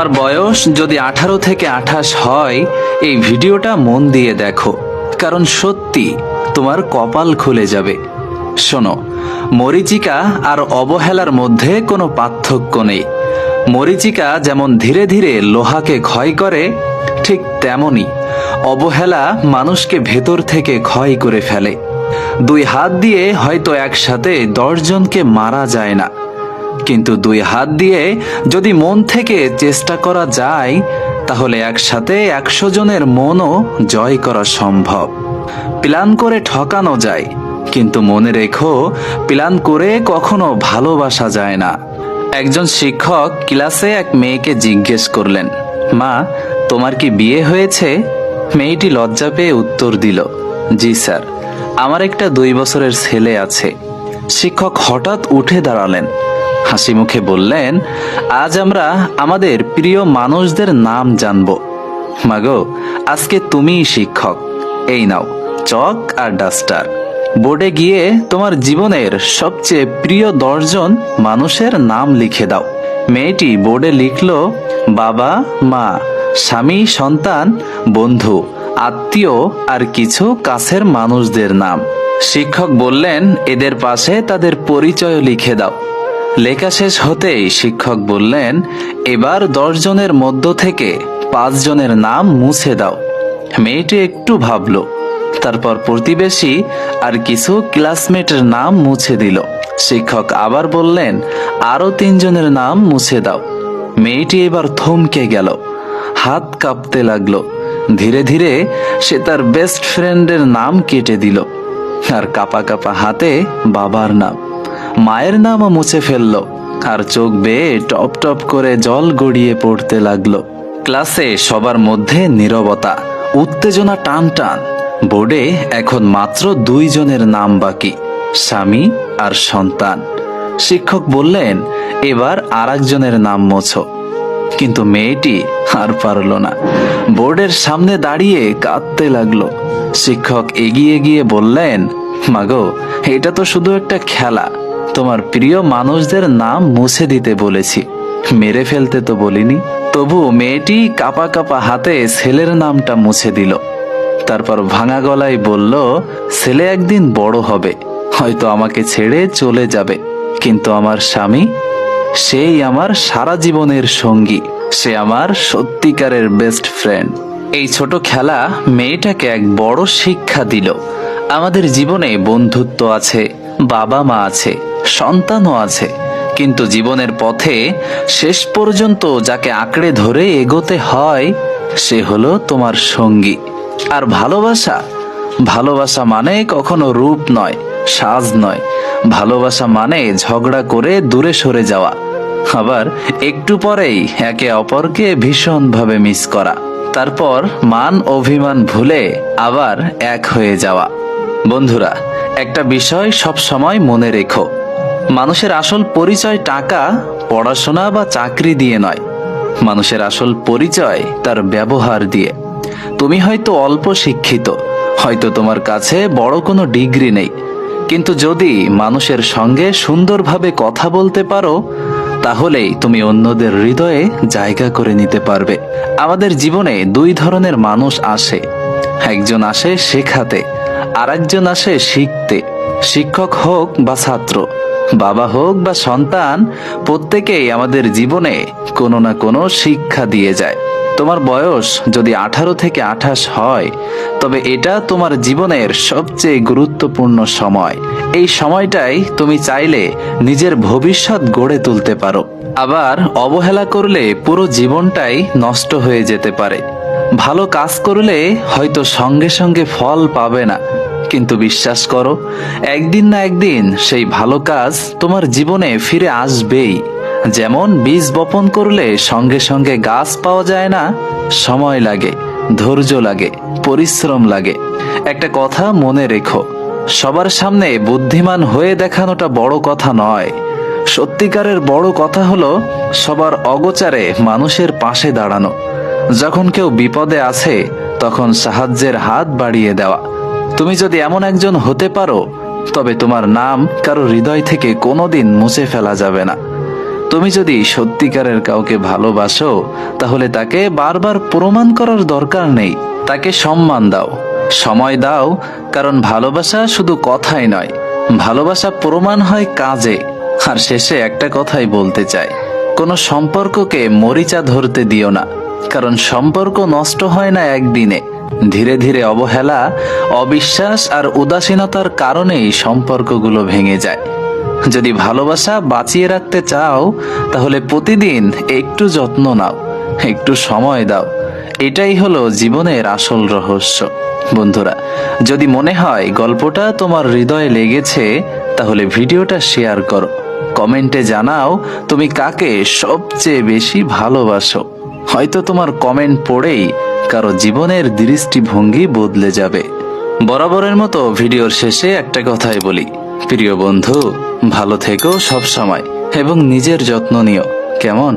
তোমার বয়স যদি 18 থেকে 28 হয়, এই ভিডিওটা মন দিয়ে দেখো, কারণ সত্যি তোমার কপাল খুলে যাবে। শোনো, মরীচিকা আর অবহেলার মধ্যে কোনো পার্থক্য নেই। মরীচিকা যেমন ধীরে ধীরে লোহাকে ক্ষয় করে, ঠিক তেমনি অবহেলা মানুষকে ভেতর থেকে ক্ষয় করে ফেলে। 2 হাত দিয়ে হয়তো একসাথে 10 জনকে মারা যায় না, কিন্তু 2 হাত দিয়ে যদি মন থেকে চেষ্টা করা যায়, তাহলে একসাথে 100 জনের মনও জয় করা সম্ভব। প্ল্যান করে ঠকানো যায়, কিন্তু মনে রেখো, প্ল্যান করে কখনো ভালোবাসা যায় না। একজন শিক্ষক ক্লাসে এক মেয়েকে জিজ্ঞেস করলেন, মা, তোমার কি বিয়ে হয়েছে? মেয়েটি লজ্জা পেয়ে উত্তর দিল, জি স্যার, আমার একটা 2 বছরের ছেলে আছে। শিক্ষক হঠাৎ উঠে দাঁড়ালেন, হাসি মুখে বললেন, আজ আমরা আমাদের প্রিয় মানুষদের নাম জানব। মাগো, আজকে তুমিই শিক্ষক। এই নাও চক আর ডাস্টার। বোর্ডে গিয়ে তোমার জীবনের সবচেয়ে প্রিয় 10 জন মানুষের নাম লিখে দাও। মেয়েটি বোর্ডে লিখল বাবা, মা, স্বামী, সন্তান, বন্ধু, আত্মীয় আর কিছু কাছের মানুষদের নাম। শিক্ষক বললেন, এদের পাশে তাদের পরিচয় লিখে দাও। লেখা শেষ হতেই শিক্ষক বললেন, এবার 10 জনের মধ্য থেকে 5 জনের নাম মুছে দাও। মেয়েটি একটু ভাবলো, তারপর প্রতিবেশী আর কিছু ক্লাসমেটের নাম মুছে দিল। শিক্ষক আবার বললেন, আরো 3 জনের নাম মুছে দাও। মেয়েটি এবার থমকে গেল, হাত কাঁপতে লাগলো। ধীরে ধীরে সে তার বেস্ট ফ্রেন্ডের নাম কেটে দিল, আর কাঁপা কাঁপা হাতে বাবার নাম, মায়ের নামও মুছে ফেলল, আর চোখ বেয়ে টপ টপ করে জল গড়িয়ে পড়তে লাগলো। ক্লাসে সবার মধ্যে নীরবতা, উত্তেজনা টান টান। বোর্ডে এখন মাত্র 2 জনের নাম বাকি, স্বামী আর সন্তান। শিক্ষক বললেন, এবার আর একজনের নাম মোছো। কিন্তু মেয়েটি আর পারল না, বোর্ডের সামনে দাঁড়িয়ে কাঁদতে লাগলো। শিক্ষক এগিয়ে গিয়ে বললেন, মাগো, এটা তো শুধু একটা খেলা। তোমার প্রিয় মানুষদের নাম মুছে দিতে বলেছি, মেরে ফেলতে তো বলিনি। তবু মেয়েটি কাঁপা কাঁপা হাতে ছেলের নামটা মুছে দিল। তারপর ভাঙা গলায় বলল, ছেলে একদিন বড় হবে, হয়তো আমাকে ছেড়ে চলে যাবে, কিন্তু আমার স্বামী, সেই আমার সারা জীবনের সঙ্গী, সে আমার সত্যিকারের বেস্ট ফ্রেন্ড। এই ছোট খেলা মেয়েটাকে এক বড় শিক্ষা দিল। আমাদের জীবনে বন্ধুত্ব আছে, বাবা মা আছে, সন্তানও আছে, কিন্তু জীবনের পথে শেষ পর্যন্ত যাকে আঁকড়ে ধরে এগোতে হয়, সে হলো তোমার সঙ্গী। আর ভালোবাসা, ভালোবাসা মানে কখনো রূপ নয়, সাজ নয়। ভালোবাসা মানে ঝগড়া করে দূরে সরে যাওয়া, আবার একটু পরেই একে অপরকে ভীষণভাবে মিস করা, তারপর মান অভিমান ভুলে আবার এক হয়ে যাওয়া। বন্ধুরা, একটা বিষয় সব সময় মনে রেখো, মানুষের আসল পরিচয় টাকা, পড়াশোনা বা চাকরি দিয়ে নয়। মানুষের আসল পরিচয় তার ব্যবহার দিয়ে। তুমি হয়তো অল্প শিক্ষিত, হয়তো তোমার কাছে বড় কোনো ডিগ্রি নেই, কিন্তু যদি মানুষের সঙ্গে সুন্দরভাবে কথা বলতে পারো, তাহলেই তুমি অন্যদের হৃদয়ে জায়গা করে নিতে পারবে। আমাদের জীবনে 2 ধরনের মানুষ আসে, একজন আসে শেখাতে, আর একজন আসে শিখতে। শিক্ষক হোক বা ছাত্র, বাবা হোক বা সন্তান, প্রত্যেকেই আমাদের জীবনে কোনো না কোনো শিক্ষা দিয়ে যায়। তোমার বয়স যদি 18 থেকে 28 হয়, তবে এটা তোমার জীবনের সবচেয়ে গুরুত্বপূর্ণ সময়। এই সময়টাই তুমি চাইলে নিজের ভবিষ্যৎ গড়ে তুলতে পারো। আবার অবহেলা করলে পুরো জীবনটাই নষ্ট হয়ে যেতে পারে। ভালো কাজ করলে হয়তো সঙ্গে সঙ্গে ফল পাবে না, কিন্তু বিশ্বাস করো, একদিন না একদিন সেই ভালো কাজ তোমার জীবনে ফিরে আসবেই। যেমন বীজ বপন করলে সঙ্গে সঙ্গে গাছ পাওয়া যায় না, সময় লাগে, ধৈর্য লাগে, পরিশ্রম লাগে। একটা কথা মনে রেখো, সবার সামনে বুদ্ধিমান হয়ে দেখানোটা বড় কথা নয়। সত্যিকারের বড় কথা হলো সবার অগোচরে মানুষের পাশে দাঁড়ানো। যখন কেউ বিপদে আছে, তখন সাহায্যের হাত বাড়িয়ে দেওয়া। তুমি যদি এমন একজন হতে পারো, তবে তোমার নাম কারো হৃদয় থেকে কোনোদিন মুছে ফেলা যাবে না। তুমি যদি সত্যিকারের কাউকে ভালোবাসো তাহলে তাকে বারবার প্রমাণ করার দরকার নেই। তাকে সম্মান দাও, সময় দাও, কারণ ভালোবাসা শুধু কথাই নয়, ভালোবাসা প্রমাণ হয় কাজে। আর শেষে একটা কথাই বলতে চাই, কোনো সম্পর্ককে মরিচা ধরতে দিও না, কারণ সম্পর্ক নষ্ট হয় না একদিনে। ধীরে ধীরে অবহেলা, অবিশ্বাস আর উদাসীনতার কারণেই সম্পর্কগুলো ভেঙে যায়। যদি ভালোবাসা বাঁচিয়ে রাখতে চাও তাহলে প্রতিদিন একটু যত্ন নাও, একটু সময় দাও। এটাই হলো জীবনের আসল রহস্য। বন্ধুরা, যদি মনে হয় গল্পটা তোমার হৃদয়ে লেগেছে তাহলে ভিডিওটা শেয়ার করো, কমেন্টে জানাও তুমি কাকে সবচেয়ে বেশি ভালোবাসো। হয়তো তোমার কমেন্ট পড়েই কারো জীবনের দৃষ্টিভঙ্গি বদলে যাবে। বরাবরের মতো ভিডিওর শেষে একটা কথাই বলি, প্রিয় বন্ধু, ভালো থেকো সব সময় এবং নিজের যত্ন নিও, কেমন?